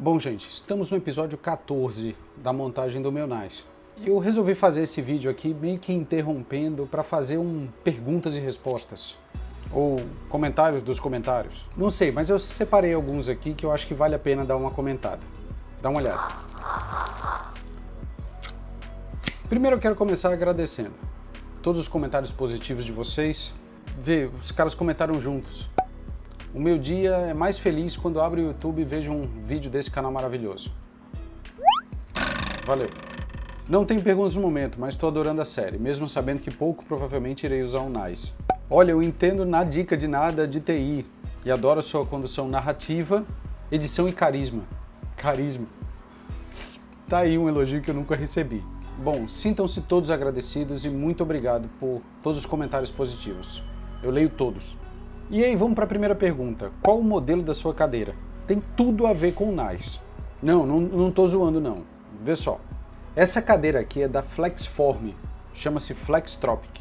Bom, gente, estamos no episódio 14 da montagem do meu NICE. E eu resolvi fazer esse vídeo aqui meio que interrompendo para fazer perguntas e respostas. Ou comentários dos comentários. Não sei, mas eu separei alguns aqui que eu acho que vale a pena dar uma comentada. Dá uma olhada. Primeiro eu quero começar agradecendo todos os comentários positivos de vocês. Vê, os caras comentaram juntos. O meu dia é mais feliz quando abro o YouTube e vejo um vídeo desse canal maravilhoso. Valeu. Não tenho perguntas no momento, mas estou adorando a série, mesmo sabendo que pouco provavelmente irei usar o NICE. Olha, eu entendo na dica de nada de TI e adoro a sua condução narrativa, edição e carisma. Carisma. Tá aí um elogio que eu nunca recebi. Bom, sintam-se todos agradecidos e muito obrigado por todos os comentários positivos. Eu leio todos. E aí, vamos para a primeira pergunta. Qual o modelo da sua cadeira? Tem tudo a ver com o NICE. Não tô zoando não. Vê só. Essa cadeira aqui é da Flexform. Chama-se Flextropic.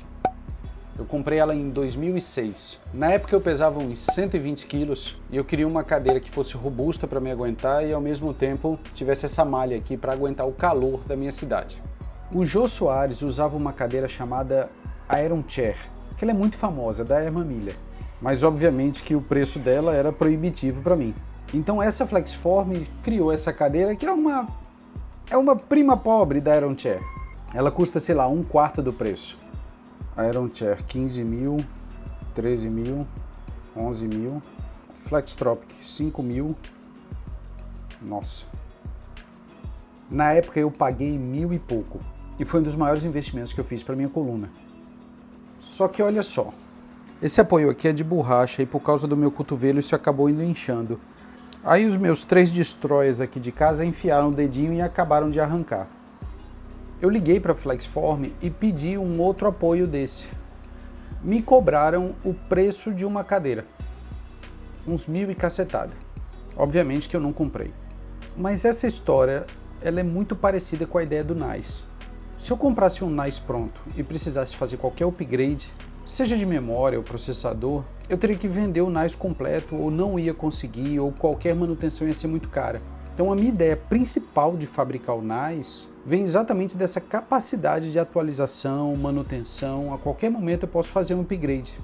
Eu comprei ela em 2006. Na época eu pesava uns 120 quilos e eu queria uma cadeira que fosse robusta para me aguentar e ao mesmo tempo tivesse essa malha aqui para aguentar o calor da minha cidade. O Jô Soares usava uma cadeira chamada Iron Chair, que ela é muito famosa, da Herman Miller. Mas obviamente que o preço dela era proibitivo para mim. Então essa Flexform criou essa cadeira que é uma prima pobre da Iron Chair. Ela custa, sei lá, um quarto do preço. A Iron Chair, 15 mil, 13 mil, 11 mil. Flextropic, 5 mil. Nossa. Na época eu paguei 1.000 e pouco. E foi um dos maiores investimentos que eu fiz para minha coluna. Só que olha só. Esse apoio aqui é de borracha e por causa do meu cotovelo isso acabou indo inchando. Aí os meus 3 destroyers aqui de casa enfiaram o dedinho e acabaram de arrancar. Eu liguei para a Flexform e pedi um outro apoio desse. Me cobraram o preço de uma cadeira. Uns 1.000 e cacetada. Obviamente que eu não comprei. Mas essa história ela é muito parecida com a ideia do NICE. Se eu comprasse um NICE pronto e precisasse fazer qualquer upgrade, seja de memória ou processador, eu teria que vender o NICE completo ou não ia conseguir ou qualquer manutenção ia ser muito cara. Então a minha ideia principal de fabricar o NICE vem exatamente dessa capacidade de atualização, manutenção, a qualquer momento eu posso fazer um upgrade.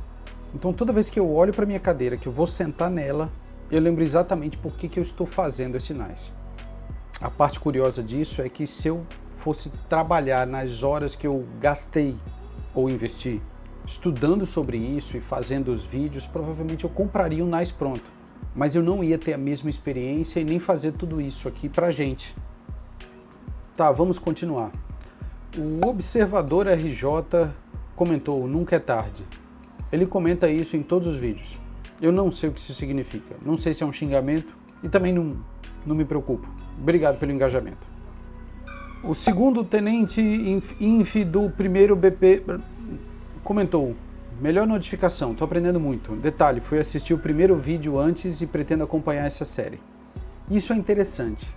Então toda vez que eu olho para minha cadeira, que eu vou sentar nela, eu lembro exatamente por que eu estou fazendo esse NICE. A parte curiosa disso é que se eu fosse trabalhar nas horas que eu gastei ou investi, estudando sobre isso e fazendo os vídeos, provavelmente eu compraria um NICE pronto. Mas eu não ia ter a mesma experiência e nem fazer tudo isso aqui pra gente. Tá, vamos continuar. O Observador RJ comentou, nunca é tarde. Ele comenta isso em todos os vídeos. Eu não sei o que isso significa. Não sei se é um xingamento e também não me preocupo. Obrigado pelo engajamento. O segundo tenente Inf do primeiro BP comentou, melhor notificação, tô aprendendo muito. Detalhe, fui assistir o primeiro vídeo antes e pretendo acompanhar essa série. Isso é interessante.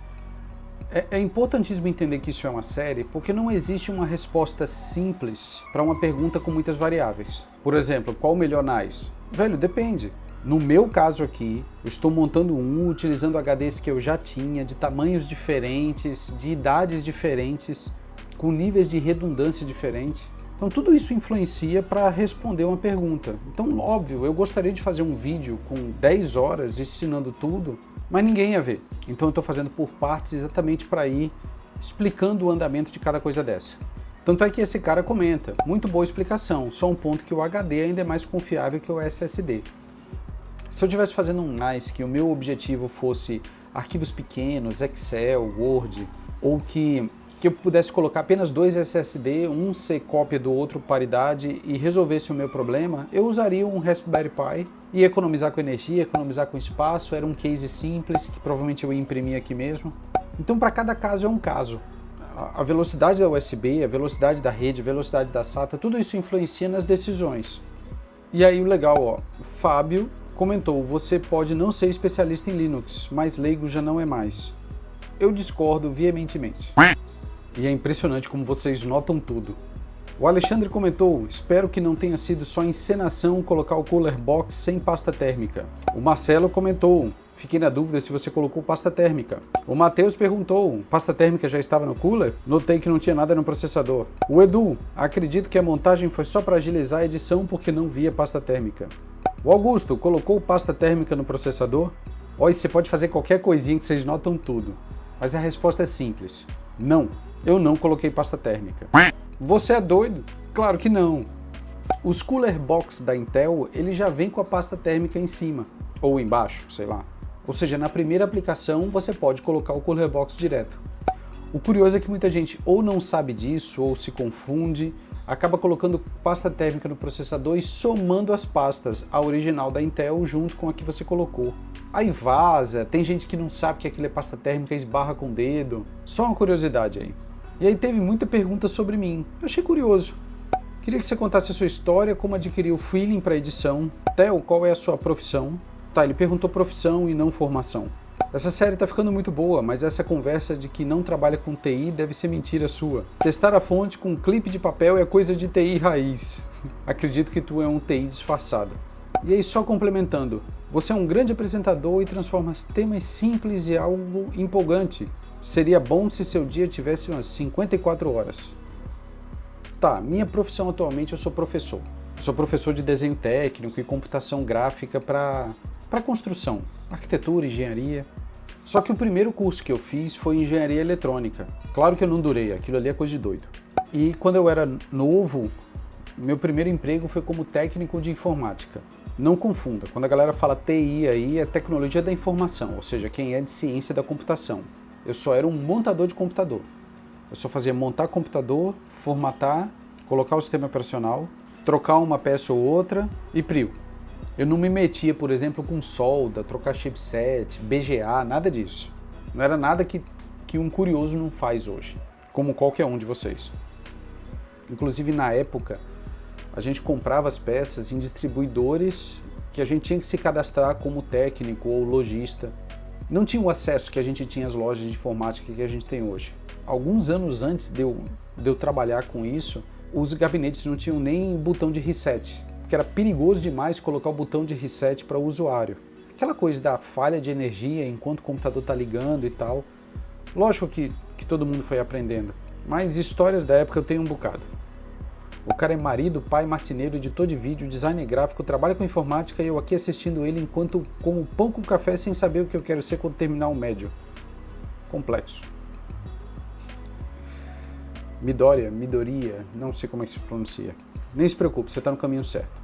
É importantíssimo entender que isso é uma série porque não existe uma resposta simples para uma pergunta com muitas variáveis. Por exemplo, qual o melhor NICE? Velho, depende. No meu caso aqui, eu estou montando utilizando HDs que eu já tinha, de tamanhos diferentes, de idades diferentes, com níveis de redundância diferentes. Então tudo isso influencia para responder uma pergunta. Então, óbvio, eu gostaria de fazer um vídeo com 10 horas ensinando tudo, mas ninguém ia ver. Então eu estou fazendo por partes exatamente para ir explicando o andamento de cada coisa dessa. Tanto é que esse cara comenta, muito boa explicação, só um ponto que o HD ainda é mais confiável que o SSD. Se eu estivesse fazendo um NICE que o meu objetivo fosse arquivos pequenos, Excel, Word, ou que eu pudesse colocar apenas 2 SSD, um ser cópia do outro, paridade, e resolvesse o meu problema, eu usaria um Raspberry Pi e economizar com energia, economizar com espaço, era um case simples, que provavelmente eu ia imprimir aqui mesmo. Então para cada caso é um caso. A velocidade da USB, a velocidade da rede, a velocidade da SATA, tudo isso influencia nas decisões. E aí o legal, ó, o Fábio comentou, você pode não ser especialista em Linux, mas leigo já não é mais. Eu discordo veementemente. E é impressionante como vocês notam tudo. O Alexandre comentou, espero que não tenha sido só encenação colocar o cooler box sem pasta térmica. O Marcelo comentou, Fiquei na dúvida se você colocou pasta térmica. O Matheus perguntou, pasta térmica já estava no cooler? Notei que não tinha nada no processador. O Edu, acredito que a montagem foi só para agilizar a edição porque não via pasta térmica. O Augusto, colocou pasta térmica no processador? Olha, você pode fazer qualquer coisinha que vocês notam tudo. Mas a resposta é simples. Não, eu não coloquei pasta térmica. Você é doido? Claro que não. Os Cooler Box da Intel, ele já vem com a pasta térmica em cima, ou embaixo, sei lá. Ou seja, na primeira aplicação você pode colocar o Cooler Box direto. O curioso é que muita gente ou não sabe disso, ou se confunde, acaba colocando pasta térmica no processador e somando as pastas, a original da Intel junto com a que você colocou. Aí vaza, tem gente que não sabe que aquilo é pasta térmica e esbarra com o dedo. Só uma curiosidade aí. E aí teve muita pergunta sobre mim. Eu achei curioso. Queria que você contasse a sua história, como adquiriu o feeling para edição. Theo, qual é a sua profissão? Tá, ele perguntou profissão e não formação. Essa série tá ficando muito boa, mas essa conversa de que não trabalha com TI deve ser mentira sua. Testar a fonte com um clipe de papel é coisa de TI raiz. Acredito que tu é um TI disfarçado. E aí, só complementando, você é um grande apresentador e transforma temas simples em algo empolgante. Seria bom se seu dia tivesse umas 54 horas. Tá, minha profissão atualmente eu sou professor. Eu sou professor de desenho técnico e computação gráfica para construção, arquitetura, engenharia. Só que o primeiro curso que eu fiz foi engenharia eletrônica. Claro que eu não durei, aquilo ali é coisa de doido. E quando eu era novo, meu primeiro emprego foi como técnico de informática. Não confunda, quando a galera fala TI aí é tecnologia da informação, ou seja, quem é de ciência da computação. Eu só era um montador de computador. Eu só fazia montar computador, formatar, colocar o sistema operacional, trocar uma peça ou outra e prio. Eu não me metia, por exemplo, com solda, trocar chipset, BGA, nada disso. Não era nada que um curioso não faz hoje, como qualquer um de vocês. Inclusive, na época, a gente comprava as peças em distribuidores que a gente tinha que se cadastrar como técnico ou lojista. Não tinha o acesso que a gente tinha às lojas de informática que a gente tem hoje. Alguns anos antes de eu trabalhar com isso, os gabinetes não tinham nem botão de reset, porque era perigoso demais colocar o botão de reset para o usuário. Aquela coisa da falha de energia enquanto o computador está ligando e tal. Lógico que todo mundo foi aprendendo, mas histórias da época eu tenho um bocado. O cara é marido, pai, marceneiro, editor de vídeo, designer gráfico, trabalha com informática e eu aqui assistindo ele enquanto como pão com café sem saber o que eu quero ser quando terminar o médio. Complexo. Midoria, não sei como é que se pronuncia. Nem se preocupe, você está no caminho certo.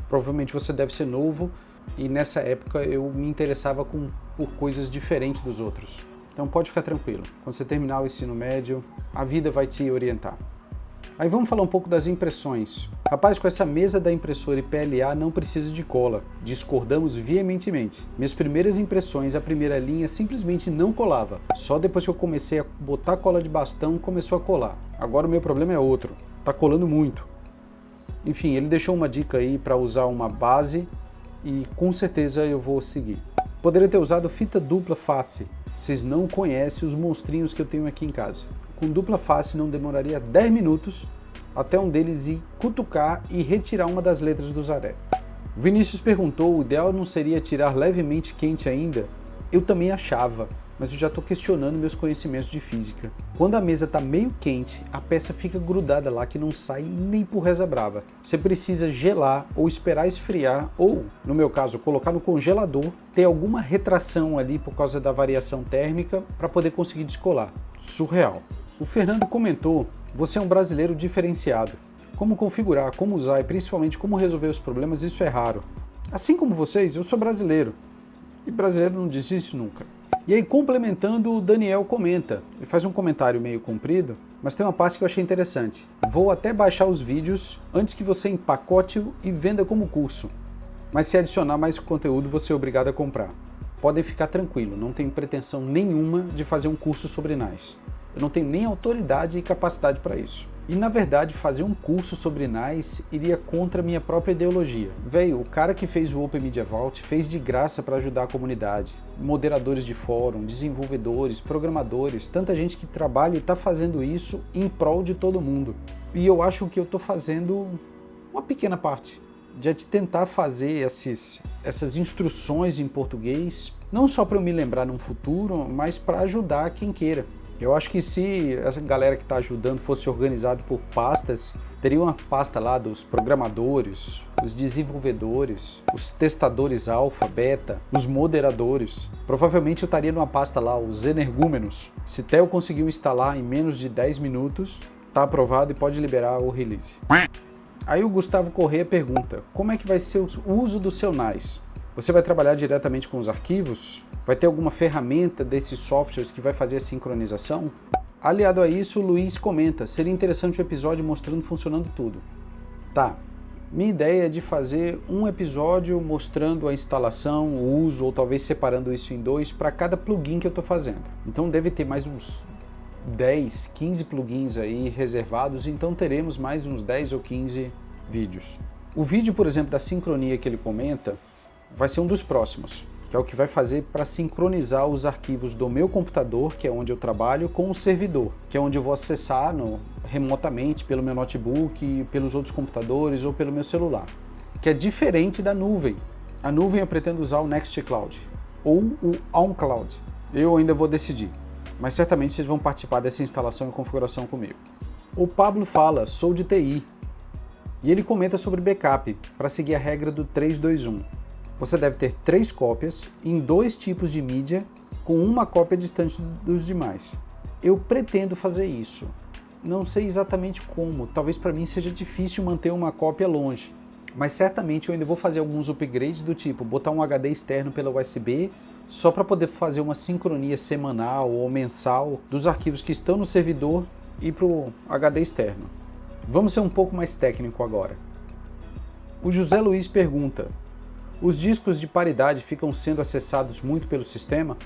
Provavelmente você deve ser novo e nessa época eu me interessava por coisas diferentes dos outros. Então pode ficar tranquilo, quando você terminar o ensino médio, a vida vai te orientar. Aí vamos falar um pouco das impressões. Rapaz, com essa mesa da impressora e PLA não precisa de cola. Discordamos veementemente. Minhas primeiras impressões, a primeira linha simplesmente não colava. Só depois que eu comecei a botar cola de bastão, começou a colar. Agora o meu problema é outro. Tá colando muito. Enfim, ele deixou uma dica aí para usar uma base e com certeza eu vou seguir. Poderia ter usado fita dupla face. Vocês não conhecem os monstrinhos que eu tenho aqui em casa. Com dupla face não demoraria 10 minutos até um deles ir cutucar e retirar uma das letras do Zaré. O Vinícius perguntou, o ideal não seria tirar levemente quente ainda? Eu também achava, mas eu já estou questionando meus conhecimentos de física. Quando a mesa está meio quente, a peça fica grudada lá que não sai nem por reza brava. Você precisa gelar ou esperar esfriar ou, no meu caso, colocar no congelador, ter alguma retração ali por causa da variação térmica para poder conseguir descolar. Surreal. O Fernando comentou, você é um brasileiro diferenciado. Como configurar, como usar e principalmente como resolver os problemas, isso é raro. Assim como vocês, eu sou brasileiro. E brasileiro não desiste nunca. E aí, complementando, o Daniel comenta. Ele faz um comentário meio comprido, mas tem uma parte que eu achei interessante. Vou até baixar os vídeos antes que você empacote e venda como curso. Mas se adicionar mais conteúdo, você é obrigado a comprar. Podem ficar tranquilo, não tenho pretensão nenhuma de fazer um curso sobre NAS. Eu não tenho nem autoridade e capacidade para isso. E na verdade fazer um curso sobre NAS iria contra a minha própria ideologia. Véio, o cara que fez o Open Media Vault fez de graça para ajudar a comunidade. Moderadores de fórum, desenvolvedores, programadores, tanta gente que trabalha e está fazendo isso em prol de todo mundo. E eu acho que eu estou fazendo uma pequena parte. de tentar fazer essas instruções em português, não só para eu me lembrar no futuro, mas para ajudar quem queira. Eu acho que se essa galera que está ajudando fosse organizado por pastas, teria uma pasta lá dos programadores, os desenvolvedores, os testadores alfa, beta, os moderadores. Provavelmente eu estaria numa pasta lá, os energúmenos. Se Theo conseguiu instalar em menos de 10 minutos, está aprovado e pode liberar o release. Aí o Gustavo Corrêa pergunta, como é que vai ser o uso do seu NICE? Você vai trabalhar diretamente com os arquivos? Vai ter alguma ferramenta desses softwares que vai fazer a sincronização? Aliado a isso, o Luiz comenta, seria interessante um episódio mostrando funcionando tudo. Tá, minha ideia é de fazer um episódio mostrando a instalação, o uso, ou talvez separando isso em dois para cada plugin que eu estou fazendo. Então deve ter mais uns 10, 15 plugins aí reservados, então teremos mais uns 10 ou 15 vídeos. O vídeo, por exemplo, da sincronia que ele comenta, vai ser um dos próximos, que é o que vai fazer para sincronizar os arquivos do meu computador, que é onde eu trabalho, com o servidor, que é onde eu vou acessar remotamente pelo meu notebook, pelos outros computadores ou pelo meu celular, que é diferente da nuvem. A nuvem eu pretendo usar o Nextcloud ou o OnCloud. Eu ainda vou decidir, mas certamente vocês vão participar dessa instalação e configuração comigo. O Pablo fala, sou de TI, e ele comenta sobre backup, para seguir a regra do 3-2-1. Você deve ter 3 cópias em 2 tipos de mídia, com uma cópia distante dos demais. Eu pretendo fazer isso. Não sei exatamente como, talvez para mim seja difícil manter uma cópia longe, mas certamente eu ainda vou fazer alguns upgrades do tipo botar um HD externo pela USB, só para poder fazer uma sincronia semanal ou mensal dos arquivos que estão no servidor e para o HD externo. Vamos ser um pouco mais técnico agora. O José Luiz pergunta, os discos de paridade ficam sendo acessados muito pelo sistema?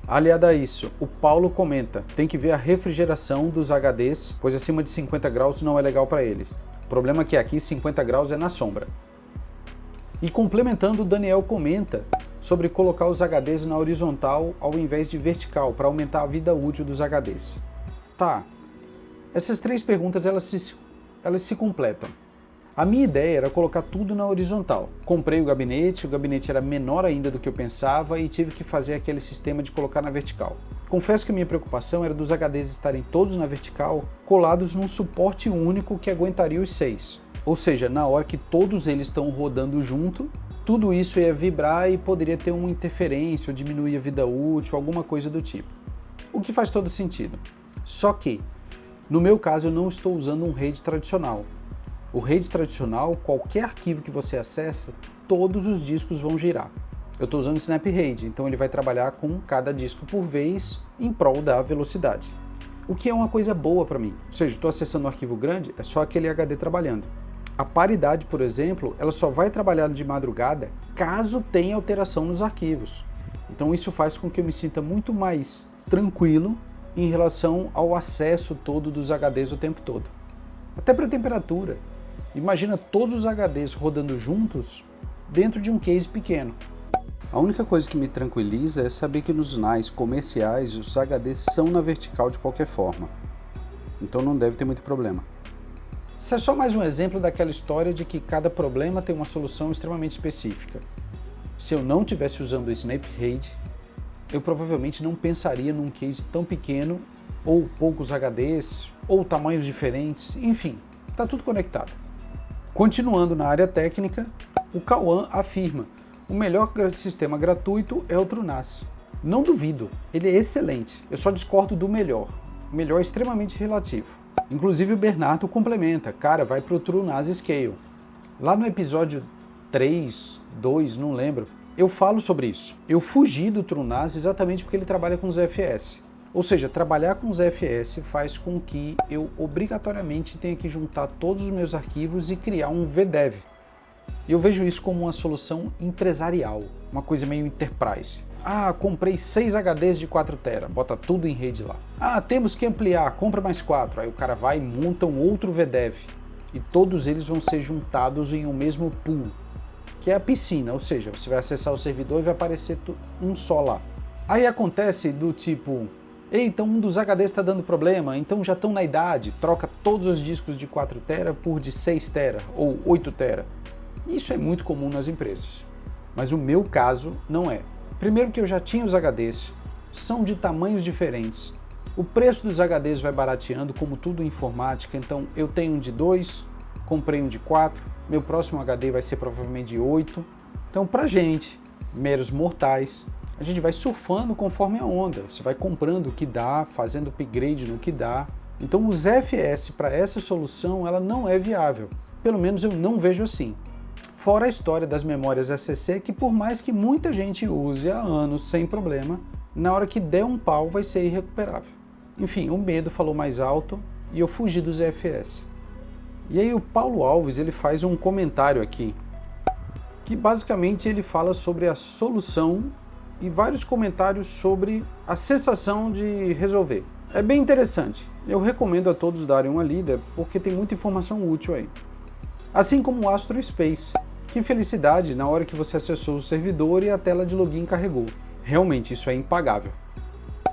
Aliado a isso, o Paulo comenta, tem que ver a refrigeração dos HDs, pois acima de 50 graus não é legal para eles. O problema é que aqui 50 graus é na sombra. E complementando, o Daniel comenta sobre colocar os HDs na horizontal ao invés de vertical, para aumentar a vida útil dos HDs. Tá, essas 3 perguntas elas se completam. A minha ideia era colocar tudo na horizontal. Comprei o gabinete era menor ainda do que eu pensava e tive que fazer aquele sistema de colocar na vertical. Confesso que a minha preocupação era dos HDs estarem todos na vertical, colados num suporte único que aguentaria os 6. Ou seja, na hora que todos eles estão rodando junto, tudo isso ia vibrar e poderia ter uma interferência ou diminuir a vida útil, alguma coisa do tipo. O que faz todo sentido. Só que, no meu caso, eu não estou usando um RAID tradicional. O RAID tradicional, qualquer arquivo que você acessa, todos os discos vão girar. Eu estou usando o Snap RAID, então ele vai trabalhar com cada disco por vez em prol da velocidade. O que é uma coisa boa para mim. Ou seja, estou acessando um arquivo grande, é só aquele HD trabalhando. A paridade, por exemplo, ela só vai trabalhar de madrugada caso tenha alteração nos arquivos. Então isso faz com que eu me sinta muito mais tranquilo em relação ao acesso todo dos HDs o tempo todo. Até para a temperatura. Imagina todos os HDs rodando juntos dentro de um case pequeno. A única coisa que me tranquiliza é saber que nos NICE comerciais os HDs são na vertical de qualquer forma. Então não deve ter muito problema. Isso é só mais um exemplo daquela história de que cada problema tem uma solução extremamente específica. Se eu não estivesse usando o Snap RAID, eu provavelmente não pensaria num case tão pequeno, ou poucos HDs, ou tamanhos diferentes, enfim, está tudo conectado. Continuando na área técnica, o Cauã afirma, o melhor sistema gratuito é o TrueNAS. Não duvido, ele é excelente, eu só discordo do melhor. O melhor é extremamente relativo. Inclusive o Bernardo complementa, cara, vai para o TrueNAS Scale. Lá no episódio 3, 2, não lembro, eu falo sobre isso. Eu fugi do TrueNAS exatamente porque ele trabalha com os ZFS. Ou seja, trabalhar com ZFS faz com que eu obrigatoriamente tenha que juntar todos os meus arquivos e criar um VDEV. E eu vejo isso como uma solução empresarial, uma coisa meio enterprise. Ah, comprei 6 HDs de 4 TB, bota tudo em rede lá. Ah, temos que ampliar, compra mais 4. Aí o cara vai e monta um outro VDEV. E todos eles vão ser juntados em um mesmo pool, que é a piscina, ou seja, você vai acessar o servidor e vai aparecer um só lá. Aí acontece do tipo, ei, então um dos HDs está dando problema, então já estão na idade, troca todos os discos de 4 TB por de 6 TB ou 8 TB. Isso é muito comum nas empresas, mas o meu caso não é. Primeiro que eu já tinha os HDs, são de tamanhos diferentes. O preço dos HDs vai barateando, como tudo em informática, então eu tenho um de 2, comprei um de 4, meu próximo HD vai ser provavelmente de 8. Então pra gente, meros mortais, a gente vai surfando conforme a onda, você vai comprando o que dá, fazendo upgrade no que dá. Então o ZFS para essa solução ela não é viável, pelo menos eu não vejo assim. Fora a história das memórias SSD que por mais que muita gente use há anos sem problema, na hora que der um pau vai ser irrecuperável. Enfim, o medo falou mais alto e eu fugi do ZFS. E aí o Paulo Alves ele faz um comentário aqui, que basicamente ele fala sobre a solução e vários comentários sobre a sensação de resolver. É bem interessante, eu recomendo a todos darem uma lida porque tem muita informação útil aí. Assim como o Astro Space, que felicidade na hora que você acessou o servidor e a tela de login carregou. Realmente isso é impagável.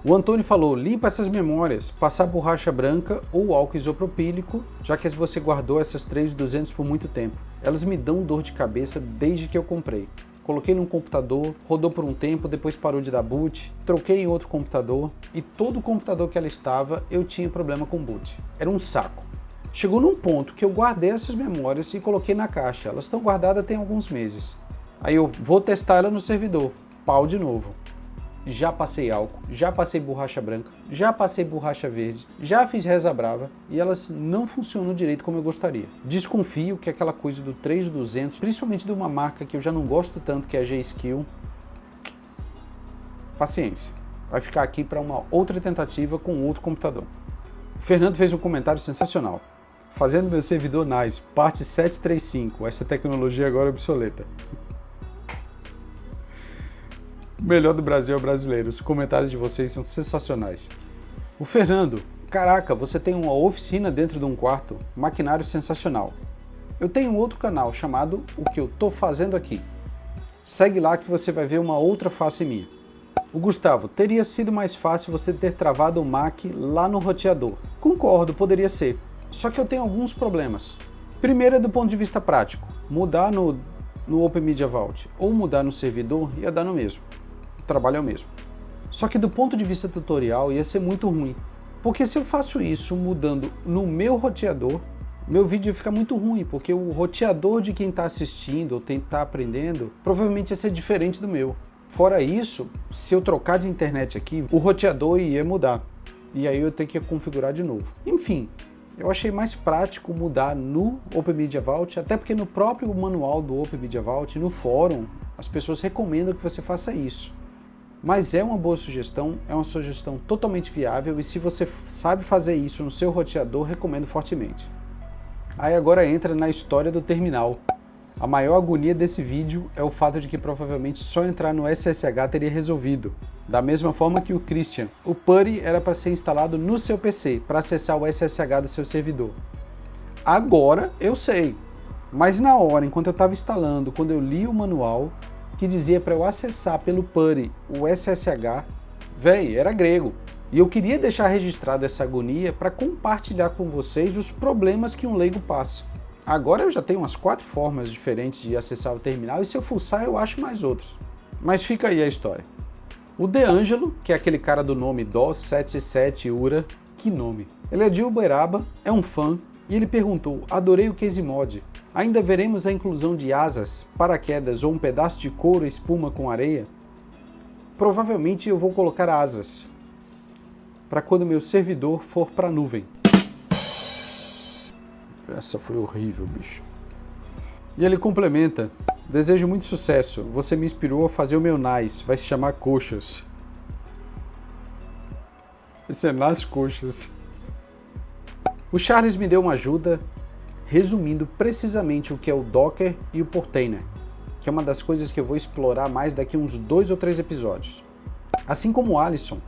O Antônio falou, limpa essas memórias, passar borracha branca ou álcool isopropílico, já que você guardou essas 3200 por muito tempo. Elas me dão dor de cabeça desde que eu comprei. Coloquei num computador, rodou por um tempo, depois parou de dar boot, troquei em outro computador e todo o computador que ela estava eu tinha problema com boot. Era um saco. Chegou num ponto que eu guardei essas memórias e coloquei na caixa. Elas estão guardadas tem alguns meses. Aí eu vou testar ela no servidor. Pau de novo. Já passei álcool, já passei borracha branca, já passei borracha verde, já fiz reza brava e elas não funcionam direito como eu gostaria. Desconfio que aquela coisa do 3200, principalmente de uma marca que eu já não gosto tanto, que é a G-Skill, paciência, vai ficar aqui para uma outra tentativa com outro computador. O Fernando fez um comentário sensacional. Fazendo meu servidor NICE, parte 735, essa tecnologia agora é obsoleta. O melhor do Brasil é o brasileiro, os comentários de vocês são sensacionais. O Fernando, caraca, você tem uma oficina dentro de um quarto, maquinário sensacional. Eu tenho outro canal chamado O Que Eu Tô Fazendo Aqui. Segue lá que você vai ver uma outra face minha. O Gustavo, teria sido mais fácil você ter travado o Mac lá no roteador. Concordo, poderia ser. Só que eu tenho alguns problemas. Primeiro é do ponto de vista prático. Mudar no Open Media Vault ou mudar no servidor ia dar no mesmo. O trabalho é o mesmo. Só que do ponto de vista tutorial ia ser muito ruim. Porque se eu faço isso mudando no meu roteador, meu vídeo ia ficar muito ruim, porque o roteador de quem está assistindo ou está aprendendo provavelmente ia ser diferente do meu. Fora isso, se eu trocar de internet aqui, o roteador ia mudar. E aí eu ia ter que configurar de novo. Enfim, eu achei mais prático mudar no Open Media Vault, até porque no próprio manual do Open Media Vault, no fórum, as pessoas recomendam que você faça isso. Mas é uma boa sugestão, é uma sugestão totalmente viável e se você sabe fazer isso no seu roteador, recomendo fortemente. Aí agora entra na história do terminal. A maior agonia desse vídeo é o fato de que provavelmente só entrar no SSH teria resolvido. Da mesma forma que o Christian, o PuTTY era para ser instalado no seu PC, para acessar o SSH do seu servidor. Agora eu sei, mas na hora, enquanto eu estava instalando, quando eu li o manual, que dizia para eu acessar pelo PuTTY o SSH, era grego. E eu queria deixar registrado essa agonia para compartilhar com vocês os problemas que um leigo passa. Agora eu já tenho umas 4 formas diferentes de acessar o terminal e se eu fuçar eu acho mais outros. Mas fica aí a história. O DeAngelo, que é aquele cara do nome DOS77 URA, que nome? Ele é de Uberaba, é um fã e ele perguntou, adorei o case mod. Ainda veremos a inclusão de asas, paraquedas ou um pedaço de couro e espuma com areia? Provavelmente eu vou colocar asas, para quando meu servidor for para a nuvem. Essa foi horrível, bicho. E ele complementa, desejo muito sucesso, você me inspirou a fazer o meu NICE, vai se chamar Coxas. Esse é nas coxas. O Charles me deu uma ajuda resumindo precisamente o que é o Docker e o Portainer, que é uma das coisas que eu vou explorar mais daqui a uns 2 ou 3 episódios. Assim como o Alisson,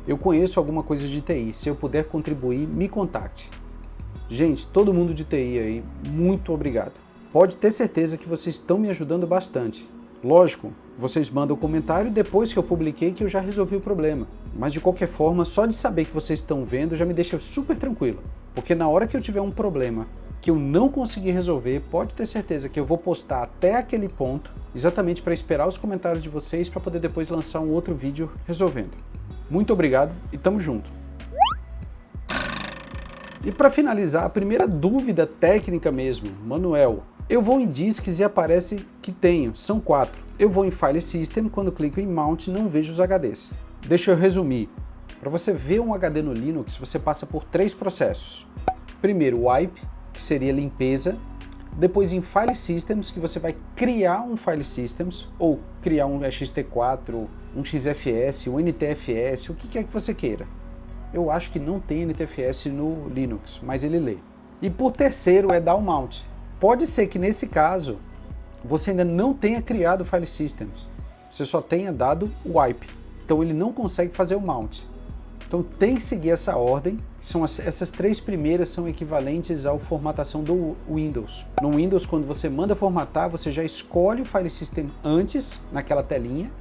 eu conheço alguma coisa de TI, se eu puder contribuir, me contacte. Gente, todo mundo de TI aí, muito obrigado. Pode ter certeza que vocês estão me ajudando bastante. Lógico, vocês mandam o comentário depois que eu publiquei que eu já resolvi o problema. Mas de qualquer forma, só de saber que vocês estão vendo já me deixa super tranquilo. Porque na hora que eu tiver um problema que eu não consegui resolver, pode ter certeza que eu vou postar até aquele ponto, exatamente para esperar os comentários de vocês para poder depois lançar um outro vídeo resolvendo. Muito obrigado e tamo junto! E para finalizar, a primeira dúvida técnica mesmo, Manuel. Eu vou em Disks e aparece que tenho, são 4. Eu vou em File System, quando clico em Mount não vejo os HDs. Deixa eu resumir. Para você ver um HD no Linux, você passa por 3 processos. Primeiro, Wipe, que seria limpeza. Depois em File Systems, que você vai criar um File Systems, ou criar um ext4, um XFS, um NTFS, o que quer que você queira. Eu acho que não tem NTFS no Linux, mas ele lê. E por terceiro é dar o Mount. Pode ser que nesse caso você ainda não tenha criado o File Systems, você só tenha dado o wipe, então ele não consegue fazer o mount. Então tem que seguir essa ordem, essas 3 primeiras são equivalentes à formatação do Windows. No Windows, quando você manda formatar, você já escolhe o File System antes, naquela telinha,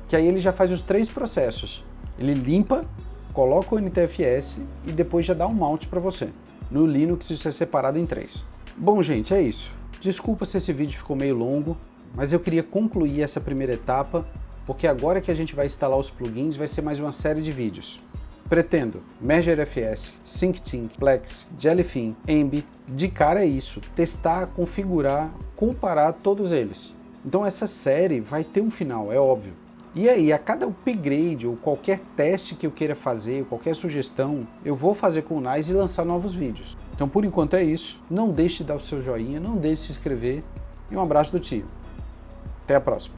que aí ele já faz os 3 processos. Ele limpa, coloca o NTFS e depois já dá um mount para você. No Linux isso é separado em 3. Bom, gente, é isso. Desculpa se esse vídeo ficou meio longo, mas eu queria concluir essa primeira etapa, porque agora que a gente vai instalar os plugins, vai ser mais uma série de vídeos. Pretendo MergerFS, SyncTink, Plex, Jellyfin, Emby, de cara é isso, testar, configurar, comparar todos eles. Então essa série vai ter um final, é óbvio. E aí, a cada upgrade ou qualquer teste que eu queira fazer, qualquer sugestão, eu vou fazer com o Nice e lançar novos vídeos. Então por enquanto é isso, não deixe de dar o seu joinha, não deixe de se inscrever e um abraço do tio. Até a próxima.